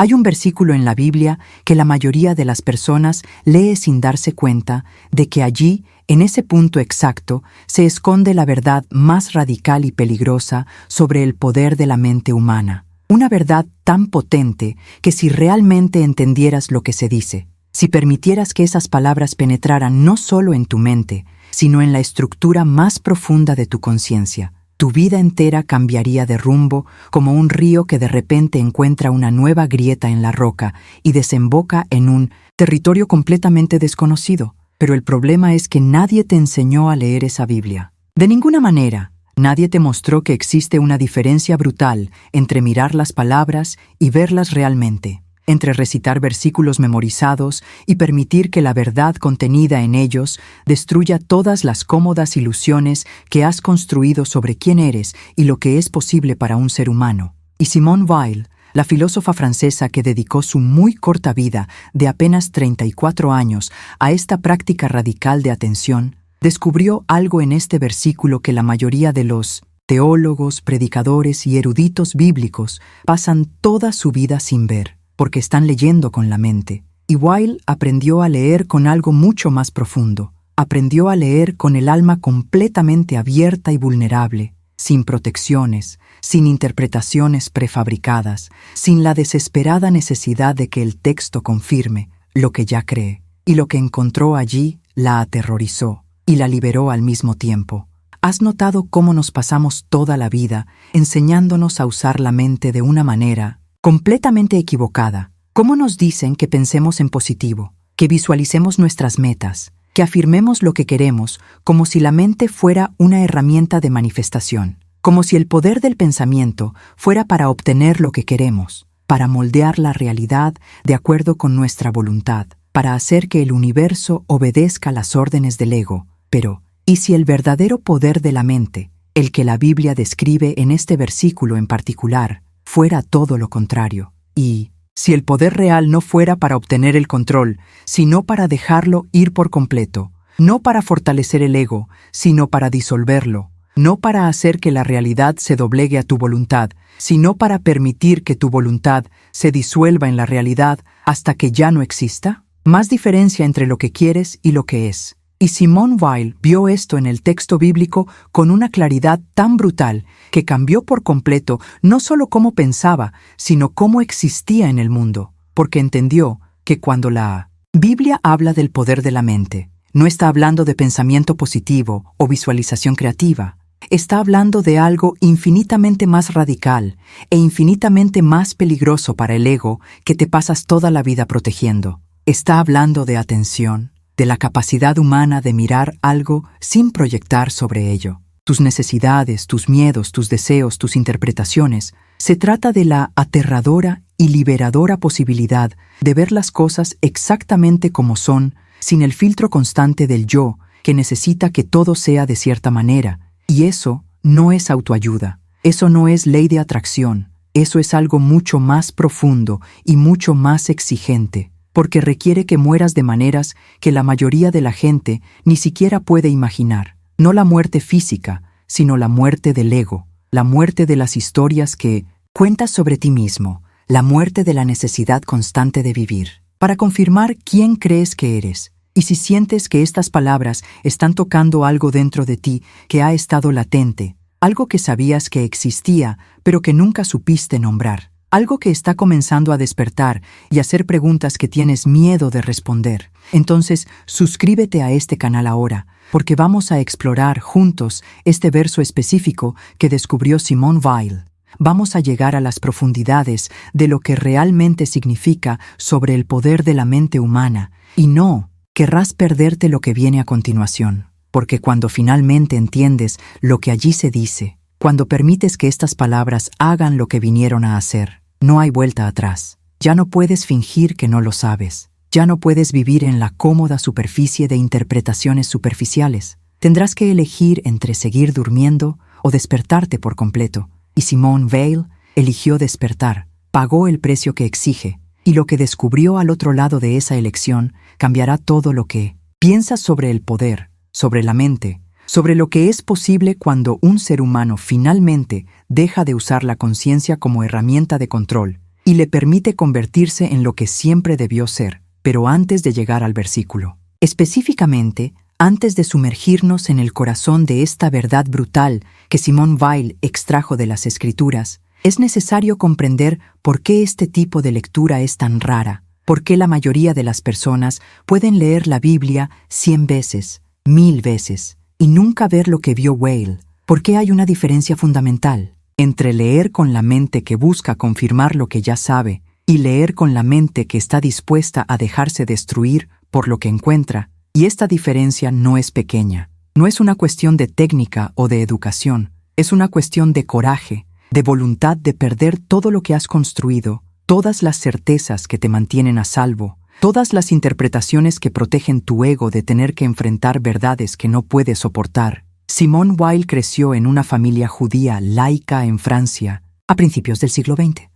Hay un versículo en la Biblia que la mayoría de las personas lee sin darse cuenta de que allí, en ese punto exacto, se esconde la verdad más radical y peligrosa sobre el poder de la mente humana. Una verdad tan potente que si realmente entendieras lo que se dice, si permitieras que esas palabras penetraran no solo en tu mente, sino en la estructura más profunda de tu conciencia, tu vida entera cambiaría de rumbo como un río que de repente encuentra una nueva grieta en la roca y desemboca en un territorio completamente desconocido. Pero el problema es que nadie te enseñó a leer esa Biblia. De ninguna manera, nadie te mostró que existe una diferencia brutal entre mirar las palabras y verlas realmente, entre recitar versículos memorizados y permitir que la verdad contenida en ellos destruya todas las cómodas ilusiones que has construido sobre quién eres y lo que es posible para un ser humano. Y Simone Weil, la filósofa francesa que dedicó su muy corta vida de apenas 34 años a esta práctica radical de atención, descubrió algo en este versículo que la mayoría de los teólogos, predicadores y eruditos bíblicos pasan toda su vida sin ver, porque están leyendo con la mente. Y Weil aprendió a leer con algo mucho más profundo. Aprendió a leer con el alma completamente abierta y vulnerable, sin protecciones, sin interpretaciones prefabricadas, sin la desesperada necesidad de que el texto confirme lo que ya cree. Y lo que encontró allí la aterrorizó y la liberó al mismo tiempo. ¿Has notado cómo nos pasamos toda la vida enseñándonos a usar la mente de una manera completamente equivocada? ¿Cómo nos dicen que pensemos en positivo, que visualicemos nuestras metas, que afirmemos lo que queremos como si la mente fuera una herramienta de manifestación, como si el poder del pensamiento fuera para obtener lo que queremos, para moldear la realidad de acuerdo con nuestra voluntad, para hacer que el universo obedezca las órdenes del ego? Pero, ¿y si el verdadero poder de la mente, el que la Biblia describe en este versículo en particular, fuera todo lo contrario? Y si el poder real no fuera para obtener el control, sino para dejarlo ir por completo, no para fortalecer el ego, sino para disolverlo, no para hacer que la realidad se doblegue a tu voluntad, sino para permitir que tu voluntad se disuelva en la realidad hasta que ya no exista? Más diferencia entre lo que quieres y lo que es. Y Simone Weil vio esto en el texto bíblico con una claridad tan brutal que cambió por completo no solo cómo pensaba, sino cómo existía en el mundo, porque entendió que cuando la Biblia habla del poder de la mente, no está hablando de pensamiento positivo o visualización creativa, está hablando de algo infinitamente más radical e infinitamente más peligroso para el ego que te pasas toda la vida protegiendo. Está hablando de atención, de la capacidad humana de mirar algo sin proyectar sobre ello. Tus necesidades, tus miedos, tus deseos, tus interpretaciones. Se trata de la aterradora y liberadora posibilidad de ver las cosas exactamente como son, sin el filtro constante del yo, que necesita que todo sea de cierta manera. Y eso no es autoayuda. Eso no es ley de atracción. Eso es algo mucho más profundo y mucho más exigente, porque requiere que mueras de maneras que la mayoría de la gente ni siquiera puede imaginar. No la muerte física, sino la muerte del ego, la muerte de las historias que cuentas sobre ti mismo, la muerte de la necesidad constante de vivir, para confirmar quién crees que eres. Y si sientes que estas palabras están tocando algo dentro de ti que ha estado latente, algo que sabías que existía, pero que nunca supiste nombrar, algo que está comenzando a despertar y hacer preguntas que tienes miedo de responder, entonces suscríbete a este canal ahora, porque vamos a explorar juntos este verso específico que descubrió Simone Weil. Vamos a llegar a las profundidades de lo que realmente significa sobre el poder de la mente humana, y no querrás perderte lo que viene a continuación, porque cuando finalmente entiendes lo que allí se dice, cuando permites que estas palabras hagan lo que vinieron a hacer, no hay vuelta atrás. Ya no puedes fingir que no lo sabes. Ya no puedes vivir en la cómoda superficie de interpretaciones superficiales. Tendrás que elegir entre seguir durmiendo o despertarte por completo. Y Simone Weil eligió despertar, pagó el precio que exige, y lo que descubrió al otro lado de esa elección cambiará todo lo que piensas sobre el poder, sobre la mente, sobre lo que es posible cuando un ser humano finalmente deja de usar la conciencia como herramienta de control y le permite convertirse en lo que siempre debió ser, pero antes de llegar al versículo. Específicamente, antes de sumergirnos en el corazón de esta verdad brutal que Simone Weil extrajo de las Escrituras, es necesario comprender por qué este tipo de lectura es tan rara, por qué la mayoría de las personas pueden leer la Biblia 100 veces, 1000 veces, y nunca ver lo que vio Weil, por qué hay una diferencia fundamental entre leer con la mente que busca confirmar lo que ya sabe y leer con la mente que está dispuesta a dejarse destruir por lo que encuentra. Y esta diferencia no es pequeña. No es una cuestión de técnica o de educación. Es una cuestión de coraje, de voluntad de perder todo lo que has construido, todas las certezas que te mantienen a salvo, todas las interpretaciones que protegen tu ego de tener que enfrentar verdades que no puedes soportar. Simone Weil creció en una familia judía laica en Francia a principios del siglo XX.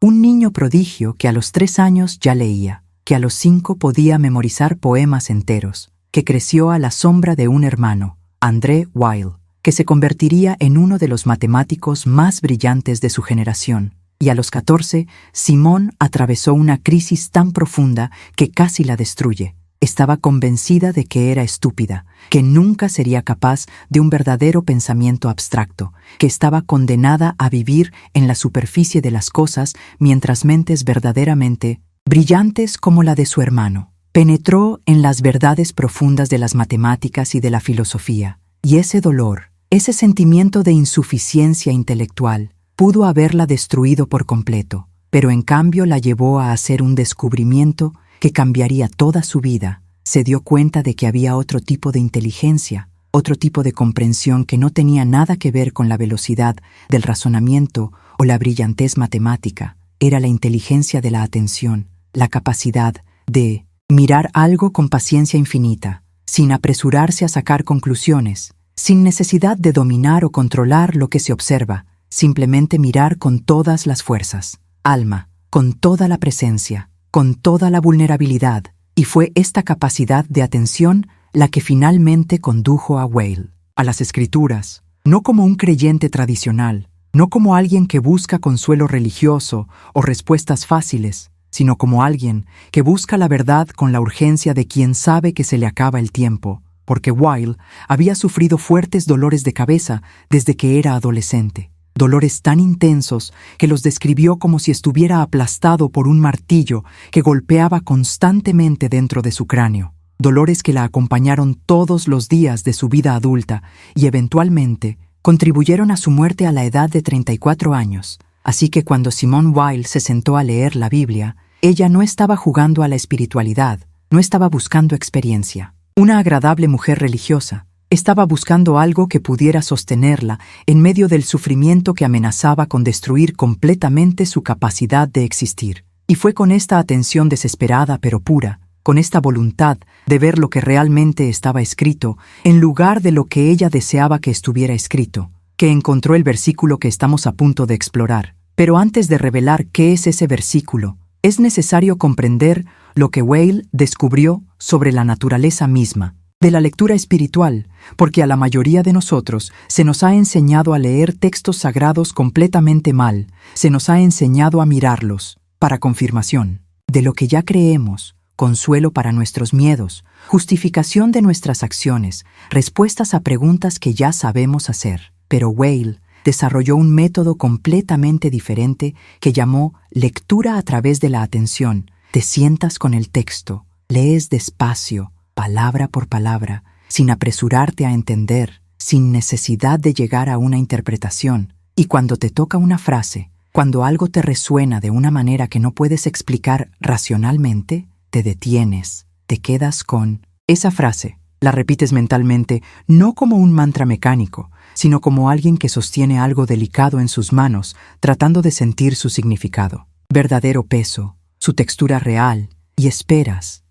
Un niño prodigio que a los 3 años ya leía, que a los 5 podía memorizar poemas enteros, que creció a la sombra de un hermano, André Weil, que se convertiría en uno de los matemáticos más brillantes de su generación. Y a los 14, Simone atravesó una crisis tan profunda que casi la destruye. Estaba convencida de que era estúpida, que nunca sería capaz de un verdadero pensamiento abstracto, que estaba condenada a vivir en la superficie de las cosas mientras mentes verdaderamente brillantes como la de su hermano. Penetró en las verdades profundas de las matemáticas y de la filosofía, y ese dolor, ese sentimiento de insuficiencia intelectual, pudo haberla destruido por completo, pero en cambio la llevó a hacer un descubrimiento que cambiaría toda su vida. Se dio cuenta de que había otro tipo de inteligencia, otro tipo de comprensión que no tenía nada que ver con la velocidad del razonamiento o la brillantez matemática. Era la inteligencia de la atención, la capacidad de mirar algo con paciencia infinita, sin apresurarse a sacar conclusiones, sin necesidad de dominar o controlar lo que se observa, simplemente mirar con todas las fuerzas, alma, con toda la presencia, con toda la vulnerabilidad, y fue esta capacidad de atención la que finalmente condujo a Weil a las Escrituras, no como un creyente tradicional, no como alguien que busca consuelo religioso o respuestas fáciles, sino como alguien que busca la verdad con la urgencia de quien sabe que se le acaba el tiempo, porque Weil había sufrido fuertes dolores de cabeza desde que era adolescente, dolores tan intensos que los describió como si estuviera aplastado por un martillo que golpeaba constantemente dentro de su cráneo, dolores que la acompañaron todos los días de su vida adulta y eventualmente contribuyeron a su muerte a la edad de 34 años. Así que cuando Simone Weil se sentó a leer la Biblia, ella no estaba jugando a la espiritualidad, no estaba buscando experiencia. Una agradable mujer religiosa, estaba buscando algo que pudiera sostenerla en medio del sufrimiento que amenazaba con destruir completamente su capacidad de existir. Y fue con esta atención desesperada pero pura, con esta voluntad de ver lo que realmente estaba escrito, en lugar de lo que ella deseaba que estuviera escrito, que encontró el versículo que estamos a punto de explorar. Pero antes de revelar qué es ese versículo, es necesario comprender lo que Weil descubrió sobre la naturaleza misma de la lectura espiritual, porque a la mayoría de nosotros se nos ha enseñado a leer textos sagrados completamente mal, se nos ha enseñado a mirarlos para confirmación de lo que ya creemos, consuelo para nuestros miedos, justificación de nuestras acciones, respuestas a preguntas que ya sabemos hacer. Pero Weil desarrolló un método completamente diferente que llamó lectura a través de la atención. Te sientas con el texto, lees despacio, palabra por palabra, sin apresurarte a entender, sin necesidad de llegar a una interpretación. Y cuando te toca una frase, cuando algo te resuena de una manera que no puedes explicar racionalmente, te detienes, te quedas con esa frase. La repites mentalmente, no como un mantra mecánico, sino como alguien que sostiene algo delicado en sus manos, tratando de sentir su significado, verdadero peso, su textura real, y esperas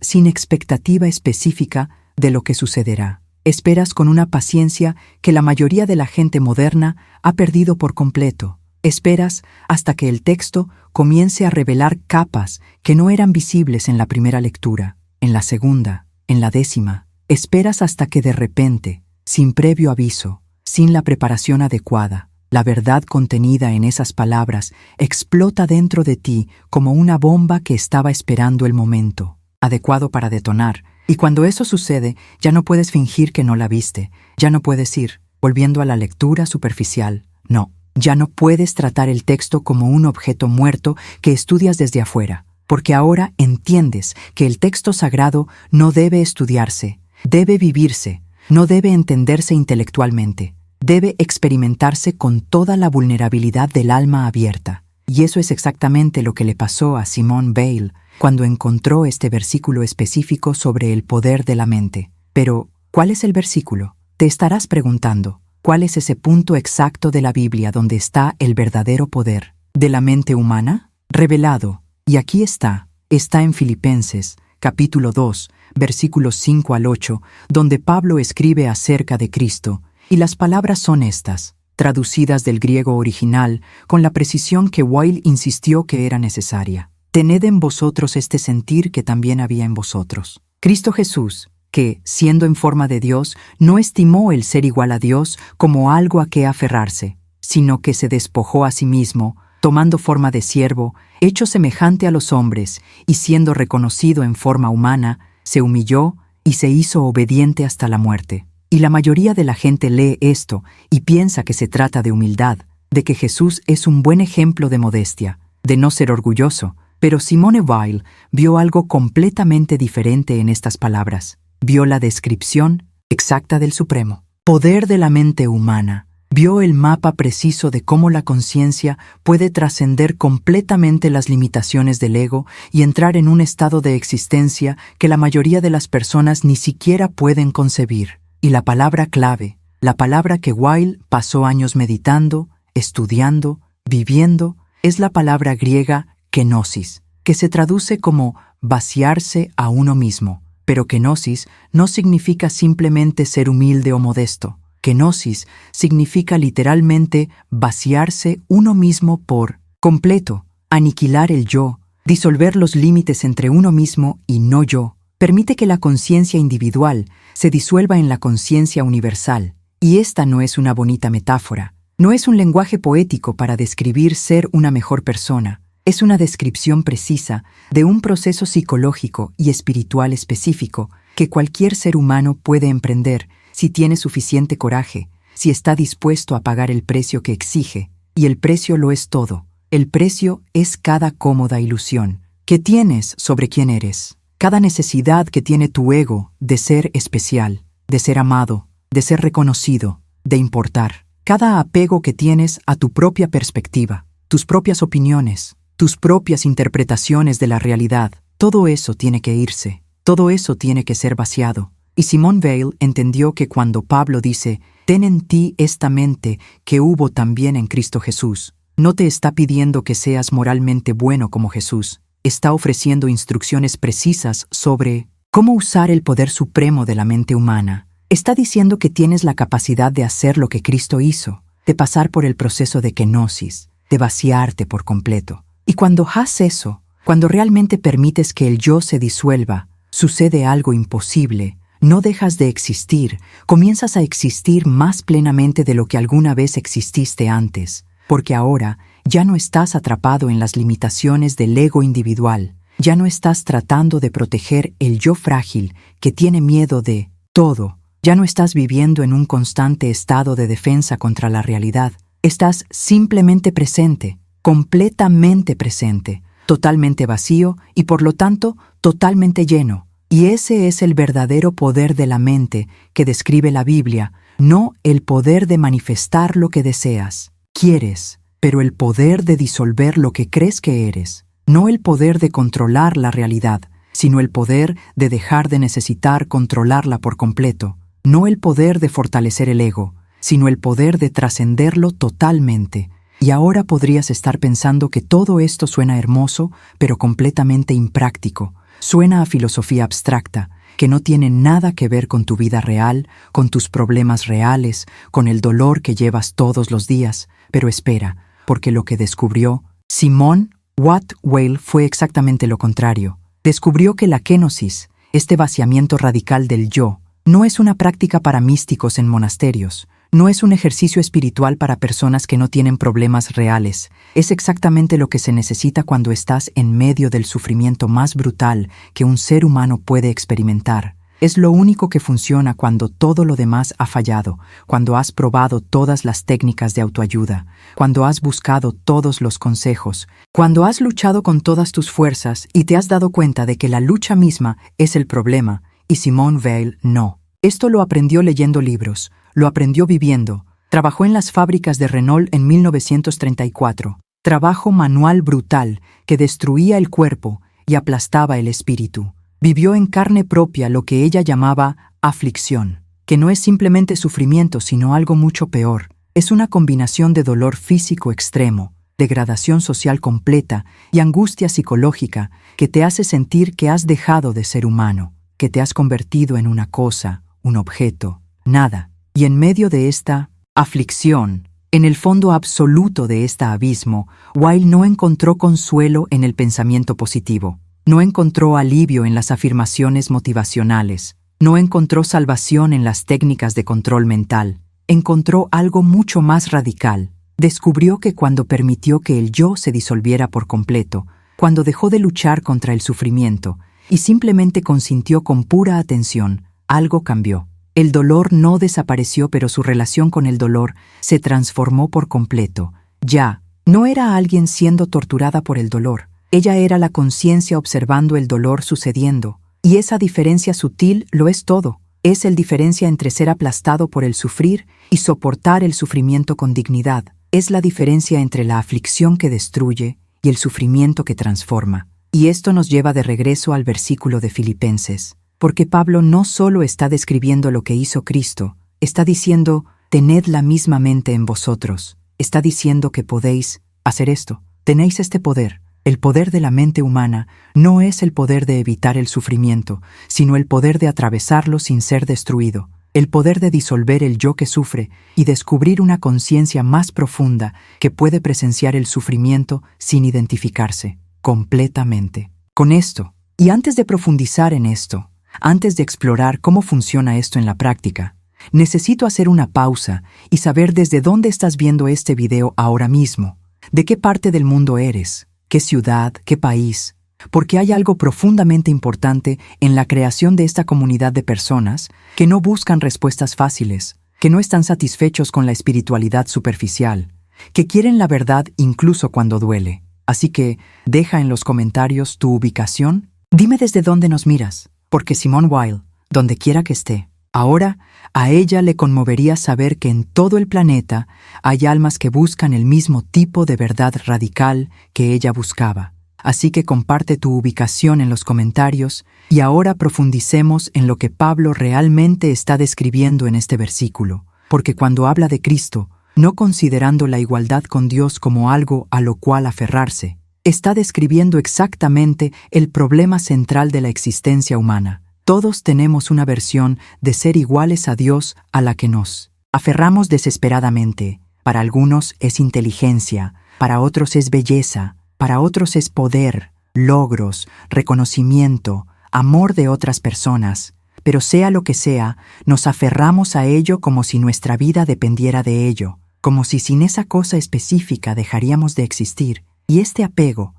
sin expectativa específica de lo que sucederá. Esperas con una paciencia que la mayoría de la gente moderna ha perdido por completo. Esperas hasta que el texto comience a revelar capas que no eran visibles en la primera lectura, en la segunda, en la 10ª. Esperas hasta que de repente, sin previo aviso, sin la preparación adecuada, La verdad contenida en esas palabras explota dentro de ti como una bomba que estaba esperando el momento adecuado para detonar. Y cuando eso sucede, ya no puedes fingir que no la viste, ya no puedes ir, volviendo a la lectura superficial. No, ya no puedes tratar el texto como un objeto muerto que estudias desde afuera, porque ahora entiendes que el texto sagrado no debe estudiarse, debe vivirse, no debe entenderse intelectualmente, debe experimentarse con toda la vulnerabilidad del alma abierta. Y eso es exactamente lo que le pasó a Simone Weil cuando encontró este versículo específico sobre el poder de la mente. Pero, ¿cuál es el versículo? Te estarás preguntando, ¿cuál es ese punto exacto de la Biblia donde está el verdadero poder de la mente humana? Revelado. Y aquí está en Filipenses, capítulo 2, versículos 5 al 8, donde Pablo escribe acerca de Cristo, y las palabras son estas, traducidas del griego original con la precisión que Weil insistió que era necesaria. Tened en vosotros este sentir que también había en vosotros. Cristo Jesús, que, siendo en forma de Dios, no estimó el ser igual a Dios como algo a que aferrarse, sino que se despojó a sí mismo, tomando forma de siervo, hecho semejante a los hombres, y siendo reconocido en forma humana, se humilló y se hizo obediente hasta la muerte. Y la mayoría de la gente lee esto y piensa que se trata de humildad, de que Jesús es un buen ejemplo de modestia, de no ser orgulloso. Pero Simone Weil vio algo completamente diferente en estas palabras. Vio la descripción exacta del Supremo. Poder de la mente humana. Vio el mapa preciso de cómo la conciencia puede trascender completamente las limitaciones del ego y entrar en un estado de existencia que la mayoría de las personas ni siquiera pueden concebir. Y la palabra clave, la palabra que Weil pasó años meditando, estudiando, viviendo, es la palabra griega kenosis, que se traduce como vaciarse a uno mismo. Pero kenosis no significa simplemente ser humilde o modesto. Kenosis significa literalmente vaciarse uno mismo por completo, aniquilar el yo, disolver los límites entre uno mismo y no yo. Permite que la conciencia individual se disuelva en la conciencia universal. Y esta no es una bonita metáfora, no es un lenguaje poético para describir ser una mejor persona. Es una descripción precisa de un proceso psicológico y espiritual específico que cualquier ser humano puede emprender si tiene suficiente coraje, si está dispuesto a pagar el precio que exige. Y el precio lo es todo. El precio es cada cómoda ilusión que tienes sobre quién eres, cada necesidad que tiene tu ego de ser especial, de ser amado, de ser reconocido, de importar, cada apego que tienes a tu propia perspectiva, tus propias opiniones, tus propias interpretaciones de la realidad. Todo eso tiene que irse, todo eso tiene que ser vaciado. Y Simone Weil entendió que cuando Pablo dice, «Ten en ti esta mente que hubo también en Cristo Jesús», no te está pidiendo que seas moralmente bueno como Jesús, está ofreciendo instrucciones precisas sobre cómo usar el poder supremo de la mente humana. Está diciendo que tienes la capacidad de hacer lo que Cristo hizo, de pasar por el proceso de kenosis, de vaciarte por completo. Y cuando haces eso, cuando realmente permites que el yo se disuelva, sucede algo imposible. No dejas de existir, comienzas a existir más plenamente de lo que alguna vez exististe antes, porque ahora ya no estás atrapado en las limitaciones del ego individual, ya no estás tratando de proteger el yo frágil que tiene miedo de todo, ya no estás viviendo en un constante estado de defensa contra la realidad, estás simplemente presente, completamente presente, totalmente vacío y por lo tanto totalmente lleno. Y ese es el verdadero poder de la mente que describe la Biblia, no el poder de manifestar lo que deseas, quieres, pero el poder de disolver lo que crees que eres, no el poder de controlar la realidad, sino el poder de dejar de necesitar controlarla por completo, no el poder de fortalecer el ego, sino el poder de trascenderlo totalmente. Y ahora podrías estar pensando que todo esto suena hermoso, pero completamente impráctico. Suena a filosofía abstracta, que no tiene nada que ver con tu vida real, con tus problemas reales, con el dolor que llevas todos los días. Pero espera, porque lo que descubrió Simone Weil fue exactamente lo contrario. Descubrió que la kenosis, este vaciamiento radical del yo, no es una práctica para místicos en monasterios, no es un ejercicio espiritual para personas que no tienen problemas reales. Es exactamente lo que se necesita cuando estás en medio del sufrimiento más brutal que un ser humano puede experimentar. Es lo único que funciona cuando todo lo demás ha fallado, cuando has probado todas las técnicas de autoayuda, cuando has buscado todos los consejos, cuando has luchado con todas tus fuerzas y te has dado cuenta de que la lucha misma es el problema, y Simone Weil no. Esto lo aprendió leyendo libros, lo aprendió viviendo. Trabajó en las fábricas de Renault en 1934. Trabajo manual brutal que destruía el cuerpo y aplastaba el espíritu. Vivió en carne propia lo que ella llamaba aflicción, que no es simplemente sufrimiento, sino algo mucho peor. Es una combinación de dolor físico extremo, degradación social completa y angustia psicológica que te hace sentir que has dejado de ser humano, que te has convertido en una cosa, un objeto, nada. Y en medio de esta aflicción, en el fondo absoluto de este abismo, Weil no encontró consuelo en el pensamiento positivo. No encontró alivio en las afirmaciones motivacionales. No encontró salvación en las técnicas de control mental. Encontró algo mucho más radical. Descubrió que cuando permitió que el yo se disolviera por completo, cuando dejó de luchar contra el sufrimiento y simplemente consintió con pura atención, algo cambió. El dolor no desapareció, pero su relación con el dolor se transformó por completo. Ya, no era alguien siendo torturada por el dolor. Ella era la conciencia observando el dolor sucediendo. Y esa diferencia sutil lo es todo. Es la diferencia entre ser aplastado por el sufrir y soportar el sufrimiento con dignidad. Es la diferencia entre la aflicción que destruye y el sufrimiento que transforma. Y esto nos lleva de regreso al versículo de Filipenses. Porque Pablo no solo está describiendo lo que hizo Cristo, está diciendo, tened la misma mente en vosotros. Está diciendo que podéis hacer esto. Tenéis este poder. El poder de la mente humana no es el poder de evitar el sufrimiento, sino el poder de atravesarlo sin ser destruido, el poder de disolver el yo que sufre y descubrir una conciencia más profunda que puede presenciar el sufrimiento sin identificarse, completamente. Con esto, y antes de profundizar en esto, antes de explorar cómo funciona esto en la práctica, necesito hacer una pausa y saber desde dónde estás viendo este video ahora mismo, de qué parte del mundo eres. ¿Qué ciudad? ¿Qué país? Porque hay algo profundamente importante en la creación de esta comunidad de personas que no buscan respuestas fáciles, que no están satisfechos con la espiritualidad superficial, que quieren la verdad incluso cuando duele. Así que, deja en los comentarios tu ubicación. Dime desde dónde nos miras, porque Simone Weil, donde quiera que esté, ahora a ella le conmovería saber que en todo el planeta hay almas que buscan el mismo tipo de verdad radical que ella buscaba. Así que comparte tu ubicación en los comentarios y ahora profundicemos en lo que Pablo realmente está describiendo en este versículo, porque cuando habla de Cristo, no considerando la igualdad con Dios como algo a lo cual aferrarse, está describiendo exactamente el problema central de la existencia humana. Todos tenemos una versión de ser iguales a Dios a la que nos aferramos desesperadamente. Para algunos es inteligencia, para otros es belleza, para otros es poder, logros, reconocimiento, amor de otras personas. Pero sea lo que sea, nos aferramos a ello como si nuestra vida dependiera de ello, como si sin esa cosa específica dejaríamos de existir. Y este apego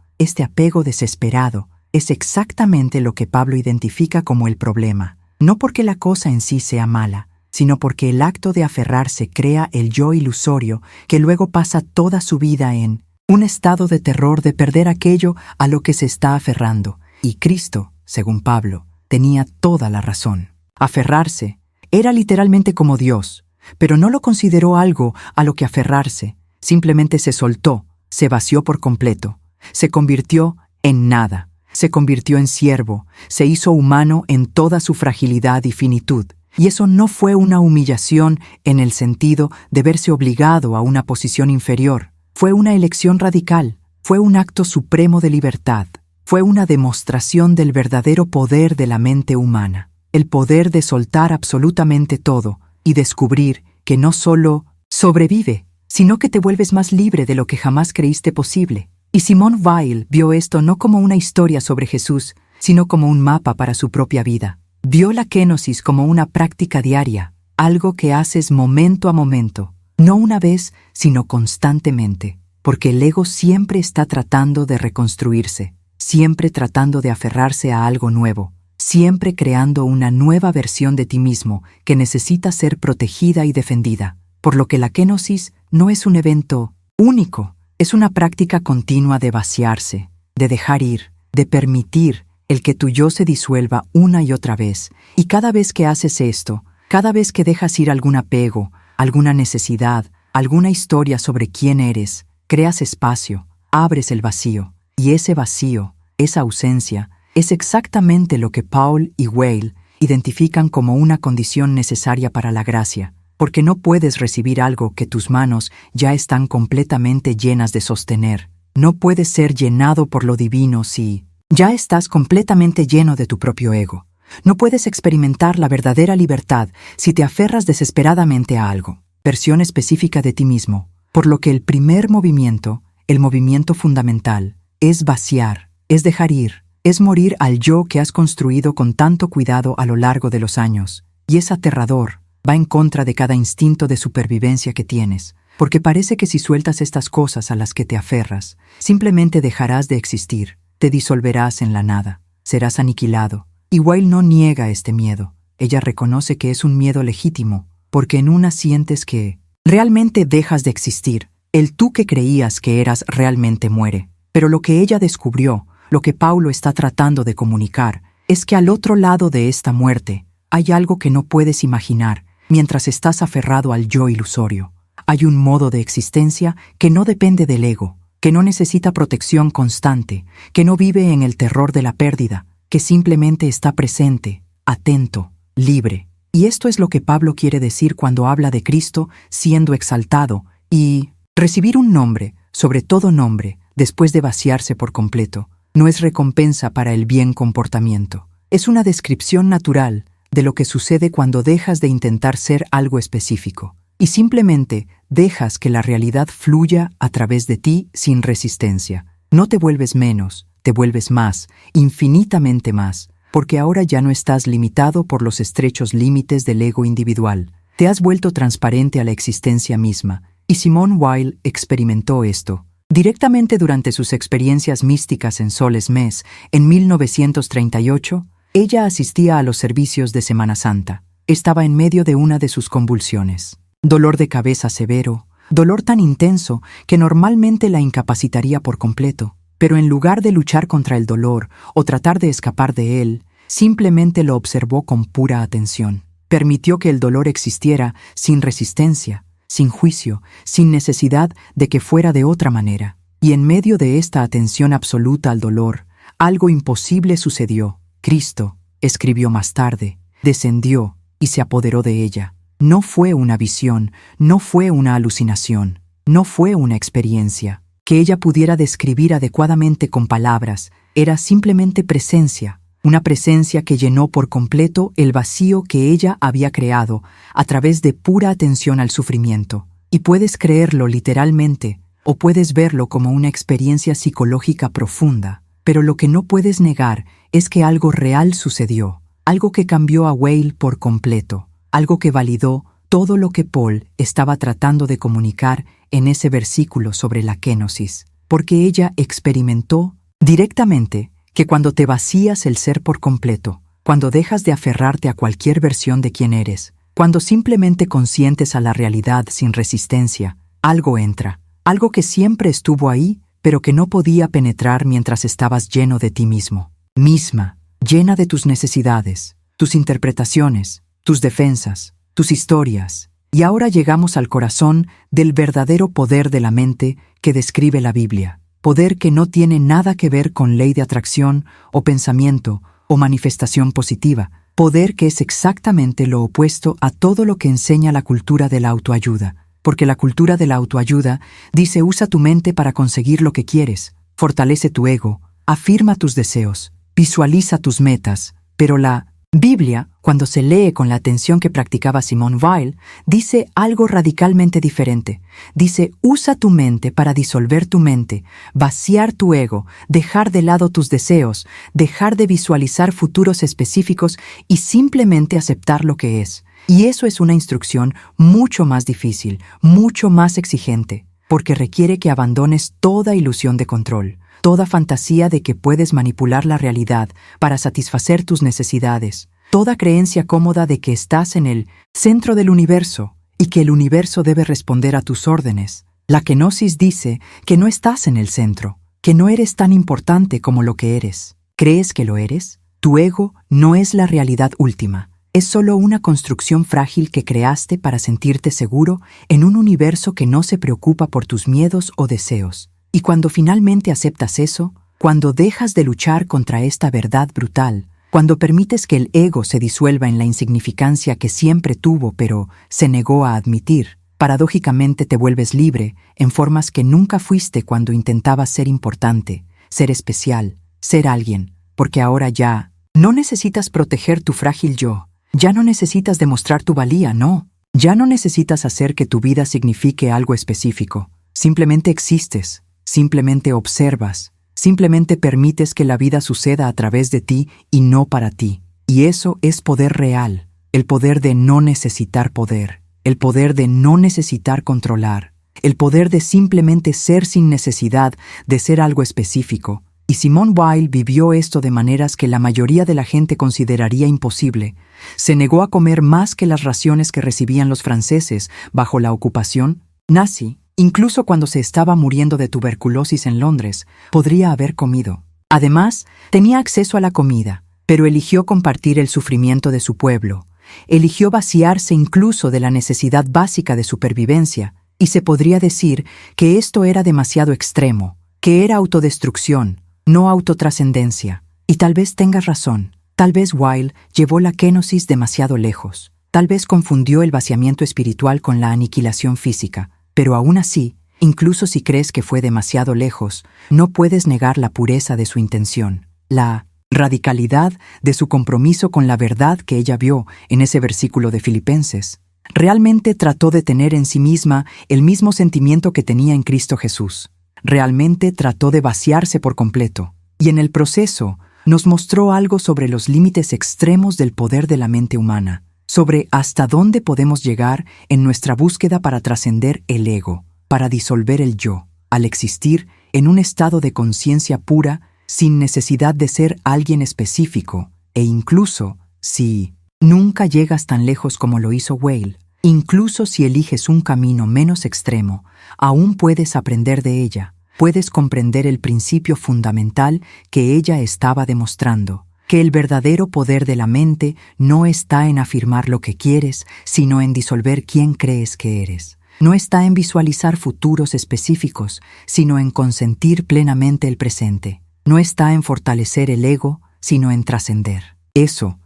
desesperado, es exactamente lo que Pablo identifica como el problema, no porque la cosa en sí sea mala, sino porque el acto de aferrarse crea el yo ilusorio que luego pasa toda su vida en un estado de terror de perder aquello a lo que se está aferrando. Y Cristo, según Pablo, tenía toda la razón. Aferrarse era literalmente como Dios, pero no lo consideró algo a lo que aferrarse, simplemente se soltó, se vació por completo, se convirtió en nada. Se convirtió en siervo, se hizo humano en toda su fragilidad y finitud. Y eso no fue una humillación en el sentido de verse obligado a una posición inferior. Fue una elección radical, fue un acto supremo de libertad, fue una demostración del verdadero poder de la mente humana, el poder de soltar absolutamente todo y descubrir que no solo sobrevive, sino que te vuelves más libre de lo que jamás creíste posible. Y Simone Weil vio esto no como una historia sobre Jesús, sino como un mapa para su propia vida. Vio la kenosis como una práctica diaria, algo que haces momento a momento, no una vez, sino constantemente, porque el ego siempre está tratando de reconstruirse, siempre tratando de aferrarse a algo nuevo, siempre creando una nueva versión de ti mismo que necesita ser protegida y defendida, por lo que la kenosis no es un evento único, es una práctica continua de vaciarse, de dejar ir, de permitir el que tu yo se disuelva una y otra vez, y cada vez que haces esto, cada vez que dejas ir algún apego, alguna necesidad, alguna historia sobre quién eres, creas espacio, abres el vacío, y ese vacío, esa ausencia, es exactamente lo que Paul y Weil identifican como una condición necesaria para la gracia, porque no puedes recibir algo que tus manos ya están completamente llenas de sostener. No puedes ser llenado por lo divino si ya estás completamente lleno de tu propio ego. No puedes experimentar la verdadera libertad si te aferras desesperadamente a algo, versión específica de ti mismo, por lo que el primer movimiento, el movimiento fundamental, es vaciar, es dejar ir, es morir al yo que has construido con tanto cuidado a lo largo de los años, y es aterrador, va en contra de cada instinto de supervivencia que tienes, porque parece que si sueltas estas cosas a las que te aferras, simplemente dejarás de existir, te disolverás en la nada, serás aniquilado. Y Weil no niega este miedo, ella reconoce que es un miedo legítimo, porque en una sientes que realmente dejas de existir, el tú que creías que eras realmente muere. Pero lo que ella descubrió, lo que Paulo está tratando de comunicar, es que al otro lado de esta muerte hay algo que no puedes imaginar mientras estás aferrado al yo ilusorio. Hay un modo de existencia que no depende del ego, que no necesita protección constante, que no vive en el terror de la pérdida, que simplemente está presente, atento, libre. Y esto es lo que Pablo quiere decir cuando habla de Cristo siendo exaltado y recibir un nombre, sobre todo nombre, después de vaciarse por completo. No es recompensa para el bien comportamiento. Es una descripción natural de lo que sucede cuando dejas de intentar ser algo específico y simplemente dejas que la realidad fluya a través de ti sin resistencia. No te vuelves menos, te vuelves más, infinitamente más, porque ahora ya no estás limitado por los estrechos límites del ego individual. Te has vuelto transparente a la existencia misma, y Simone Weil experimentó esto directamente durante sus experiencias místicas en Soles Mes. En 1938, ella asistía a los servicios de Semana Santa. Estaba en medio de una de sus convulsiones. Dolor de cabeza severo, dolor tan intenso que normalmente la incapacitaría por completo. Pero en lugar de luchar contra el dolor o tratar de escapar de él, simplemente lo observó con pura atención. Permitió que el dolor existiera sin resistencia, sin juicio, sin necesidad de que fuera de otra manera. Y en medio de esta atención absoluta al dolor, algo imposible sucedió. Cristo, escribió más tarde, descendió y se apoderó de ella. No fue una visión, no fue una alucinación, no fue una experiencia que ella pudiera describir adecuadamente con palabras, era simplemente presencia, una presencia que llenó por completo el vacío que ella había creado a través de pura atención al sufrimiento. Y puedes creerlo literalmente, o puedes verlo como una experiencia psicológica profunda, pero lo que no puedes negar es que algo real sucedió, algo que cambió a Weil por completo, algo que validó todo lo que Paul estaba tratando de comunicar en ese versículo sobre la kenosis, porque ella experimentó directamente que cuando te vacías el ser por completo, cuando dejas de aferrarte a cualquier versión de quién eres, cuando simplemente consientes a la realidad sin resistencia, algo entra, algo que siempre estuvo ahí, pero que no podía penetrar mientras estabas lleno de ti mismo, misma, llena de tus necesidades, tus interpretaciones, tus defensas, tus historias. Y ahora llegamos al corazón del verdadero poder de la mente que describe la Biblia, poder que no tiene nada que ver con ley de atracción o pensamiento o manifestación positiva, poder que es exactamente lo opuesto a todo lo que enseña la cultura de la autoayuda, porque la cultura de la autoayuda dice usa tu mente para conseguir lo que quieres, fortalece tu ego, afirma tus deseos, visualiza tus metas, pero la Biblia, cuando se lee con la atención que practicaba Simone Weil, dice algo radicalmente diferente. Dice, usa tu mente para disolver tu mente, vaciar tu ego, dejar de lado tus deseos, dejar de visualizar futuros específicos y simplemente aceptar lo que es. Y eso es una instrucción mucho más difícil, mucho más exigente, porque requiere que abandones toda ilusión de control, toda fantasía de que puedes manipular la realidad para satisfacer tus necesidades, toda creencia cómoda de que estás en el centro del universo y que el universo debe responder a tus órdenes. La kenosis dice que no estás en el centro, que no eres tan importante como lo que eres. ¿Crees que lo eres? Tu ego no es la realidad última. Es solo una construcción frágil que creaste para sentirte seguro en un universo que no se preocupa por tus miedos o deseos. Y cuando finalmente aceptas eso, cuando dejas de luchar contra esta verdad brutal, cuando permites que el ego se disuelva en la insignificancia que siempre tuvo pero se negó a admitir, paradójicamente te vuelves libre en formas que nunca fuiste cuando intentabas ser importante, ser especial, ser alguien, porque ahora ya no necesitas proteger tu frágil yo. Ya no necesitas demostrar tu valía, no. Ya no necesitas hacer que tu vida signifique algo específico. Simplemente existes, simplemente observas, simplemente permites que la vida suceda a través de ti y no para ti. Y eso es poder real, el poder de no necesitar poder, el poder de no necesitar controlar, el poder de simplemente ser sin necesidad de ser algo específico. Y Simone Weil vivió esto de maneras que la mayoría de la gente consideraría imposible. Se negó a comer más que las raciones que recibían los franceses bajo la ocupación nazi. Incluso cuando se estaba muriendo de tuberculosis en Londres, podría haber comido. Además, tenía acceso a la comida, pero eligió compartir el sufrimiento de su pueblo. Eligió vaciarse incluso de la necesidad básica de supervivencia, y se podría decir que esto era demasiado extremo, que era autodestrucción, no autotrascendencia. Y tal vez tengas razón. Tal vez Weil llevó la kenosis demasiado lejos. Tal vez confundió el vaciamiento espiritual con la aniquilación física. Pero aún así, incluso si crees que fue demasiado lejos, no puedes negar la pureza de su intención, la radicalidad de su compromiso con la verdad que ella vio en ese versículo de Filipenses. Realmente trató de tener en sí misma el mismo sentimiento que tenía en Cristo Jesús. Realmente trató de vaciarse por completo, y en el proceso nos mostró algo sobre los límites extremos del poder de la mente humana, sobre hasta dónde podemos llegar en nuestra búsqueda para trascender el ego, para disolver el yo, al existir en un estado de conciencia pura sin necesidad de ser alguien específico, e incluso si nunca llegas tan lejos como lo hizo Weil, incluso si eliges un camino menos extremo, aún puedes aprender de ella, puedes comprender el principio fundamental que ella estaba demostrando, que el verdadero poder de la mente no está en afirmar lo que quieres, sino en disolver quién crees que eres. No está en visualizar futuros específicos, sino en consentir plenamente el presente. No está en fortalecer el ego, sino en trascender. Eso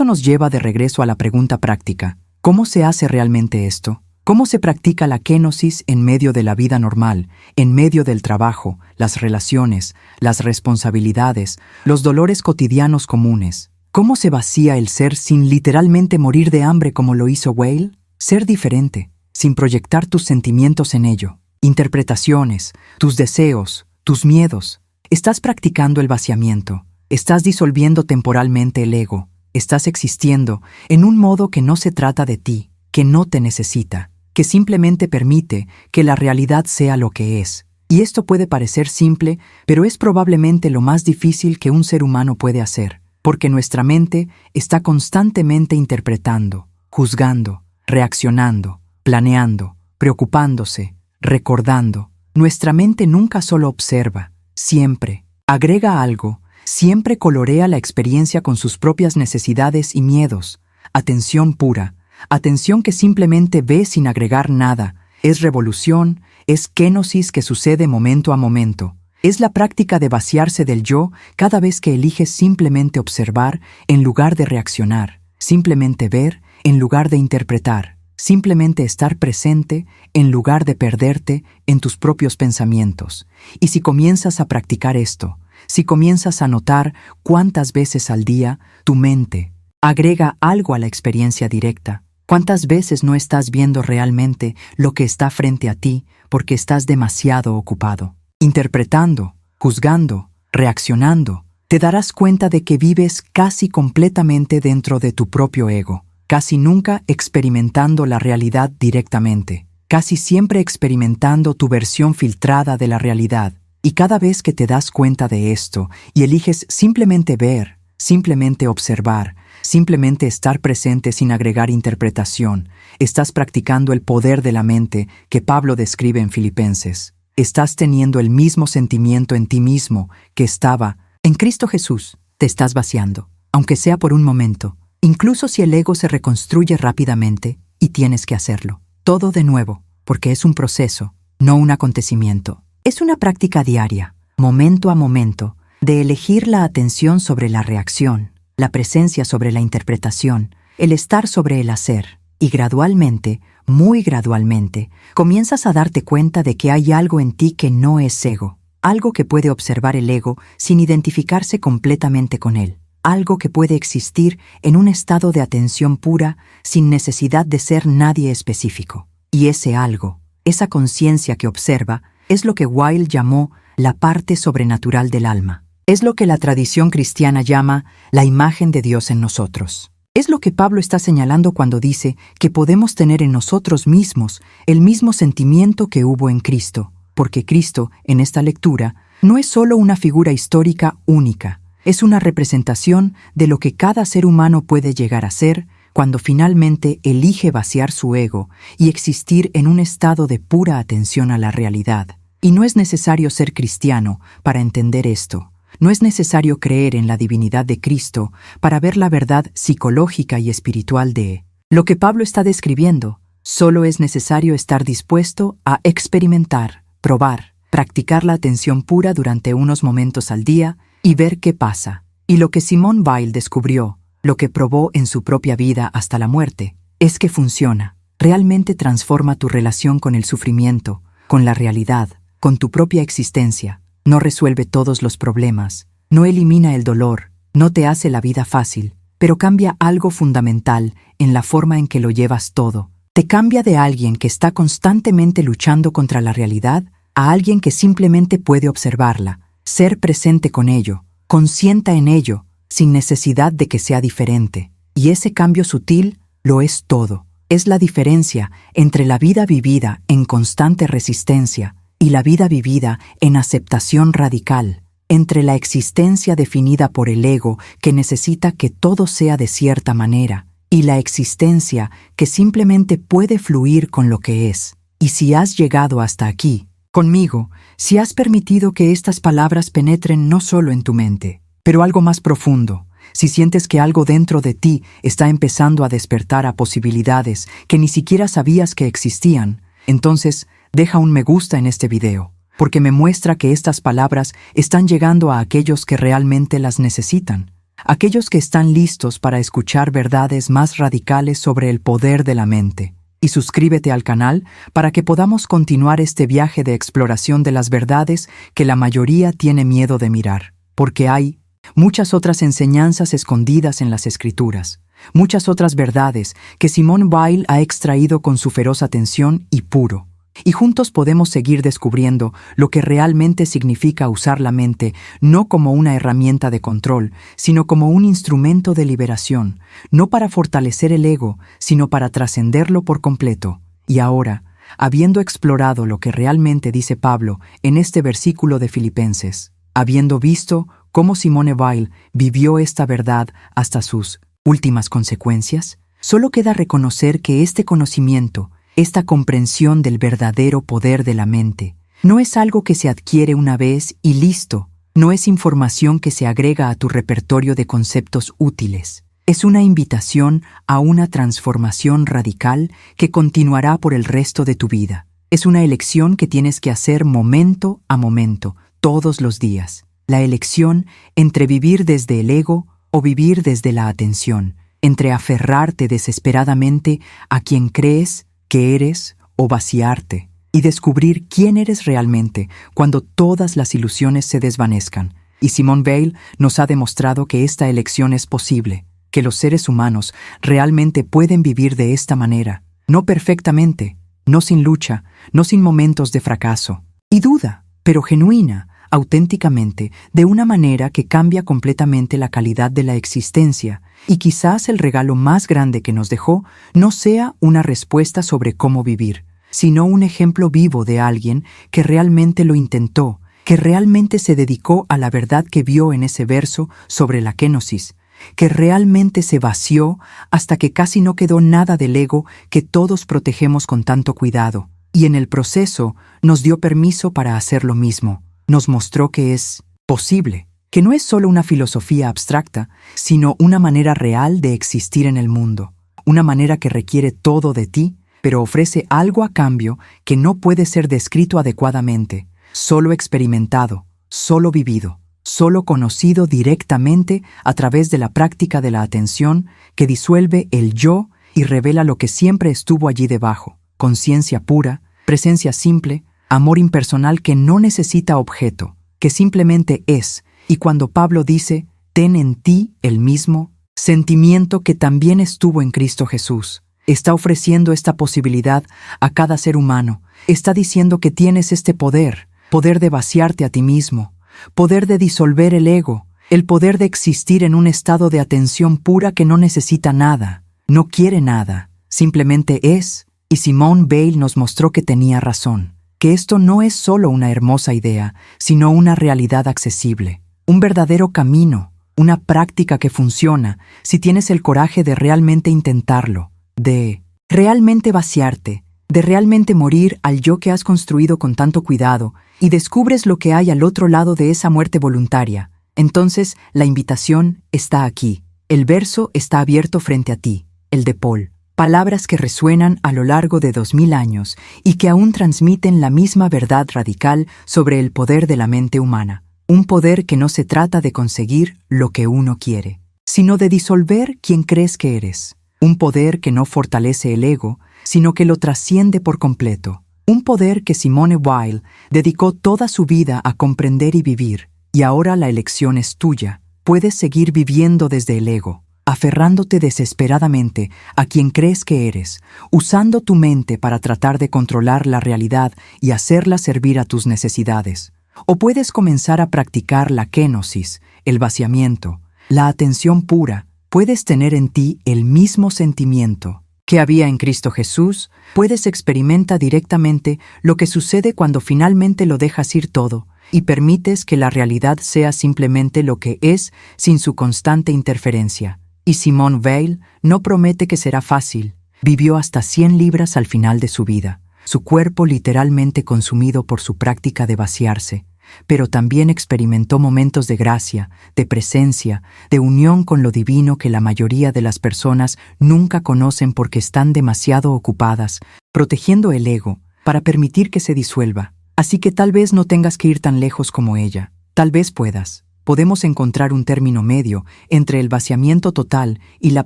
nos lleva de regreso a la pregunta práctica. ¿Cómo se hace realmente esto? ¿Cómo se practica la kenosis en medio de la vida normal, en medio del trabajo, las relaciones, las responsabilidades, los dolores cotidianos comunes? ¿Cómo se vacía el ser sin literalmente morir de hambre como lo hizo Weil? Ser diferente, sin proyectar tus sentimientos en ello, interpretaciones, tus deseos, tus miedos. Estás practicando el vaciamiento, estás disolviendo temporalmente el ego, estás existiendo en un modo que no se trata de ti, que no te necesita, que simplemente permite que la realidad sea lo que es. Y esto puede parecer simple, pero es probablemente lo más difícil que un ser humano puede hacer, porque nuestra mente está constantemente interpretando, juzgando, reaccionando, planeando, preocupándose, recordando. Nuestra mente nunca solo observa, siempre agrega algo, siempre colorea la experiencia con sus propias necesidades y miedos. Atención pura. Atención que simplemente ve sin agregar nada. Es revolución, es kenosis que sucede momento a momento. Es la práctica de vaciarse del yo cada vez que eliges simplemente observar en lugar de reaccionar, simplemente ver en lugar de interpretar, simplemente estar presente en lugar de perderte en tus propios pensamientos. Y si comienzas a practicar esto, si comienzas a notar cuántas veces al día tu mente agrega algo a la experiencia directa, ¿cuántas veces no estás viendo realmente lo que está frente a ti porque estás demasiado ocupado? Interpretando, juzgando, reaccionando, te darás cuenta de que vives casi completamente dentro de tu propio ego. casi nunca experimentando la realidad directamente, casi siempre experimentando tu versión filtrada de la realidad. Y cada vez que te das cuenta de esto y eliges simplemente ver, simplemente observar, simplemente estar presente sin agregar interpretación, estás practicando el poder de la mente que Pablo describe en Filipenses. Estás teniendo el mismo sentimiento en ti mismo que estaba en Cristo Jesús. Te estás vaciando, aunque sea por un momento, incluso si el ego se reconstruye rápidamente y tienes que hacerlo. Todo de nuevo, porque es un proceso, no un acontecimiento. Es una práctica diaria, momento a momento, de elegir la atención sobre la reacción, la presencia sobre la interpretación, el estar sobre el hacer. Y gradualmente, muy gradualmente, comienzas a darte cuenta de que hay algo en ti que no es ego, algo que puede observar el ego sin identificarse completamente con él, algo que puede existir en un estado de atención pura sin necesidad de ser nadie específico. Y ese algo, esa conciencia que observa, es lo que Weil llamó la parte sobrenatural del alma. Es lo que la tradición cristiana llama la imagen de Dios en nosotros. Es lo que Pablo está señalando cuando dice que podemos tener en nosotros mismos el mismo sentimiento que hubo en Cristo, porque Cristo, en esta lectura, no es solo una figura histórica única, es una representación de lo que cada ser humano puede llegar a ser cuando finalmente elige vaciar su ego y existir en un estado de pura atención a la realidad. Y no es necesario ser cristiano para entender esto. No es necesario creer en la divinidad de Cristo para ver la verdad psicológica y espiritual de lo que Pablo está describiendo. Solo es necesario estar dispuesto a experimentar, probar, practicar la atención pura durante unos momentos al día y ver qué pasa. Y lo que Simone Weil descubrió, lo que probó en su propia vida hasta la muerte, es que funciona. Realmente transforma tu relación con el sufrimiento, con la realidad, con tu propia existencia. No resuelve todos los problemas, no elimina el dolor, no te hace la vida fácil, pero cambia algo fundamental en la forma en que lo llevas todo. Te cambia de alguien que está constantemente luchando contra la realidad a alguien que simplemente puede observarla, ser presente con ello, consciente en ello, sin necesidad de que sea diferente. Y ese cambio sutil lo es todo. Es la diferencia entre la vida vivida en constante resistencia y la vida vivida en aceptación radical, entre la existencia definida por el ego que necesita que todo sea de cierta manera, y la existencia que simplemente puede fluir con lo que es. Y si has llegado hasta aquí, conmigo, si has permitido que estas palabras penetren no solo en tu mente, pero algo más profundo, si sientes que algo dentro de ti está empezando a despertar a posibilidades que ni siquiera sabías que existían, entonces deja un me gusta en este video, porque me muestra que estas palabras están llegando a aquellos que realmente las necesitan, aquellos que están listos para escuchar verdades más radicales sobre el poder de la mente. Y suscríbete al canal para que podamos continuar este viaje de exploración de las verdades que la mayoría tiene miedo de mirar, porque hay muchas otras enseñanzas escondidas en las Escrituras, muchas otras verdades que Simone Weil ha extraído con su feroz atención y puro. Y juntos podemos seguir descubriendo lo que realmente significa usar la mente no como una herramienta de control, sino como un instrumento de liberación, no para fortalecer el ego, sino para trascenderlo por completo. Y ahora, habiendo explorado lo que realmente dice Pablo en este versículo de Filipenses, habiendo visto cómo Simone Weil vivió esta verdad hasta sus últimas consecuencias, solo queda reconocer que este conocimiento, esta comprensión del verdadero poder de la mente, no es algo que se adquiere una vez y listo, no es información que se agrega a tu repertorio de conceptos útiles. Es una invitación a una transformación radical que continuará por el resto de tu vida. Es una elección que tienes que hacer momento a momento, todos los días. La elección entre vivir desde el ego o vivir desde la atención, entre aferrarte desesperadamente a quien crees que eres o vaciarte y descubrir quién eres realmente cuando todas las ilusiones se desvanezcan. Y Simone Weil nos ha demostrado que esta elección es posible, que los seres humanos realmente pueden vivir de esta manera, no perfectamente, no sin lucha, no sin momentos de fracaso y duda, pero genuina, auténticamente, de una manera que cambia completamente la calidad de la existencia, y quizás el regalo más grande que nos dejó no sea una respuesta sobre cómo vivir, sino un ejemplo vivo de alguien que realmente lo intentó, que realmente se dedicó a la verdad que vio en ese verso sobre la kenosis, que realmente se vació hasta que casi no quedó nada del ego que todos protegemos con tanto cuidado, y en el proceso nos dio permiso para hacer lo mismo. Nos mostró que es posible, que no es solo una filosofía abstracta, sino una manera real de existir en el mundo, una manera que requiere todo de ti, pero ofrece algo a cambio que no puede ser descrito adecuadamente, solo experimentado, solo vivido, solo conocido directamente a través de la práctica de la atención que disuelve el yo y revela lo que siempre estuvo allí debajo: conciencia pura, presencia simple, amor impersonal que no necesita objeto, que simplemente es, y cuando Pablo dice, ten en ti el mismo sentimiento que también estuvo en Cristo Jesús, está ofreciendo esta posibilidad a cada ser humano, está diciendo que tienes este poder de vaciarte a ti mismo, poder de disolver el ego, el poder de existir en un estado de atención pura que no necesita nada, no quiere nada, simplemente es, y Simone Weil nos mostró que tenía razón, que esto no es solo una hermosa idea, sino una realidad accesible, un verdadero camino, una práctica que funciona si tienes el coraje de realmente intentarlo, de realmente vaciarte, de realmente morir al yo que has construido con tanto cuidado y descubres lo que hay al otro lado de esa muerte voluntaria. Entonces, la invitación está aquí. El verso está abierto frente a ti, el de Paul. Palabras que resuenan a lo largo de 2000 años y que aún transmiten la misma verdad radical sobre el poder de la mente humana. Un poder que no se trata de conseguir lo que uno quiere, sino de disolver quien crees que eres. Un poder que no fortalece el ego, sino que lo trasciende por completo. Un poder que Simone Weil dedicó toda su vida a comprender y vivir, y ahora la elección es tuya. Puedes seguir viviendo desde el ego, aferrándote desesperadamente a quien crees que eres, usando tu mente para tratar de controlar la realidad y hacerla servir a tus necesidades. O puedes comenzar a practicar la kenosis, el vaciamiento, la atención pura. Puedes tener en ti el mismo sentimiento que había en Cristo Jesús. Puedes experimentar directamente lo que sucede cuando finalmente lo dejas ir todo y permites que la realidad sea simplemente lo que es sin su constante interferencia. Y Simone Weil no promete que será fácil. Vivió hasta 100 libras al final de su vida, su cuerpo literalmente consumido por su práctica de vaciarse, pero también experimentó momentos de gracia, de presencia, de unión con lo divino que la mayoría de las personas nunca conocen porque están demasiado ocupadas, protegiendo el ego, para permitir que se disuelva. Así que tal vez no tengas que ir tan lejos como ella. Tal vez puedas. Podemos encontrar un término medio entre el vaciamiento total y la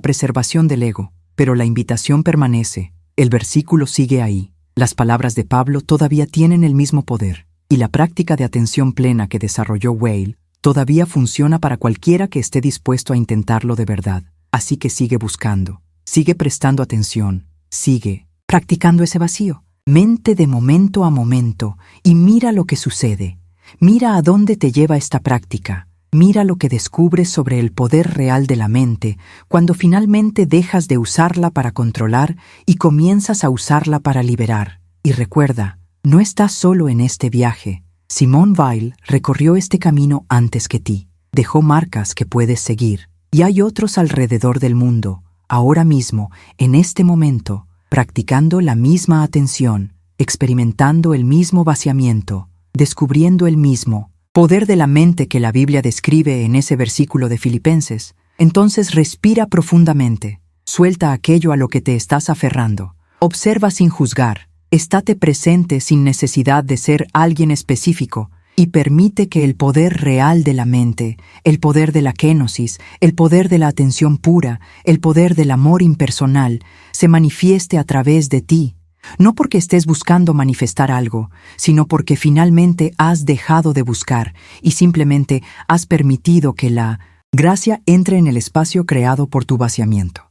preservación del ego, pero la invitación permanece. El versículo sigue ahí. Las palabras de Pablo todavía tienen el mismo poder. Y la práctica de atención plena que desarrolló Weil todavía funciona para cualquiera que esté dispuesto a intentarlo de verdad. Así que sigue buscando, sigue prestando atención, sigue practicando ese vacío. Mente de momento a momento y mira lo que sucede. Mira a dónde te lleva esta práctica. Mira lo que descubres sobre el poder real de la mente cuando finalmente dejas de usarla para controlar y comienzas a usarla para liberar. Y recuerda, no estás solo en este viaje. Simone Weil recorrió este camino antes que ti. Dejó marcas que puedes seguir. Y hay otros alrededor del mundo, ahora mismo, en este momento, practicando la misma atención, experimentando el mismo vaciamiento, descubriendo el mismo poder de la mente que la Biblia describe en ese versículo de Filipenses. Entonces respira profundamente. Suelta aquello a lo que te estás aferrando. Observa sin juzgar. Estate presente sin necesidad de ser alguien específico y permite que el poder real de la mente, el poder de la kenosis, el poder de la atención pura, el poder del amor impersonal, se manifieste a través de ti. No porque estés buscando manifestar algo, sino porque finalmente has dejado de buscar y simplemente has permitido que la gracia entre en el espacio creado por tu vaciamiento.